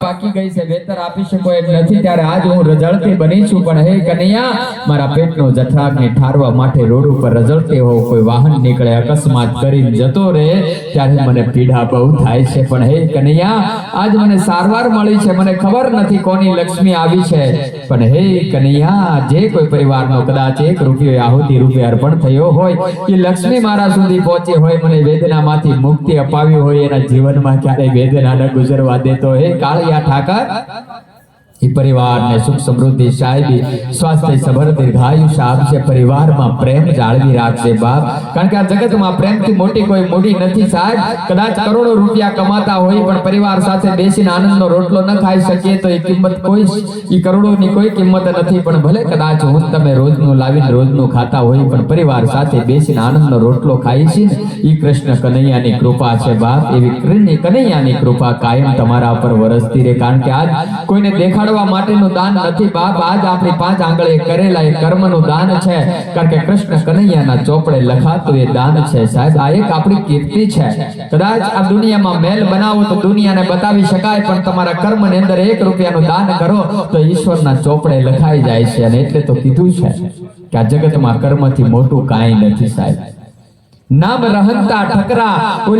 પાકી ગઈ છે વેતર આપી શકો એમ નથી ત્યારે આજ હું રજળતી બની છું પણ હે કનૈયા મારા પેટનો જઠરાગ્નિ ઠારવા માટે રોડ ઉપર રજળતે હો કોઈ વાહન નીકળે અકસ્માત કરીને જતો રહે ત્યારે મને પીડા બહુ થાય છે પણ હે કનૈયા આજ મને સારવાર મળી છે મને ખબર નથી કોની લક્ષ્મી આવી છે પણ હે કનૈયા જે કોઈ પરિવારનો કદાચ 1 રૂપિયો આહુતિ રૂપે અર્પણ થયો હોય કે લક્ષ્મી મારા સુધી પહોંચી હોય મને વેદનામાંથી મુક્તિ અપાવી હોય એના જીવનમાં ક્યારે વેદના ન ગુજરવા દેતો હે કાળિયા ઠાકર એ परिवार ने सुख समृद्धि शायदी स्वास्थ्य सबर दीर्घायुष्य आपसे परिवार में प्रेम जाळवी राखजे बाप कारण के आ जगत में प्रेम की मोटी कोई मूडी नहीं साहब कदाच करोड़ों रुपया कमाता होय पण परिवार साथे बेसीने आनंदनो रोटलो न खाई सके तो ए किंमत कोई ई करोड़ों नी कोई किंमत नहीं पण भले कदाच हुन तमे रोजनो लावीने रोजनो खाता होय पण परिवार साथे बेसीने आनंदनो रोटलो खाई छी ई कृष्ण कन्हैयानी कृपा छे बाप एवी कन्हैयानी कृपा कायम तमारा पर वरसती रहे कारण के आज कोईने देखा माटेનું દાન નથી બાપ આજ આપણી 5 આંગળે કરેલા એ કર્મનું દાન છે કારણ કે કૃષ્ણ કનૈયાના ચોપડે લખાતું એ દાન છે સાહેબ આ એક આપણી કીર્તિ છે કદાચ આ દુનિયામાં મેલ બનાવો તો દુનિયાને બતાવી શકાય પણ તમારા કર્મની અંદર 1 રૂપિયાનું દાન કરો તો ઈશ્વરના ચોપડે લખાઈ જાય છે અને એટલે તો કીધું છે કે આ જગતમાં કર્મથી મોટું કાંઈ નથી સાહેબ નામ રહંતા ઠકરા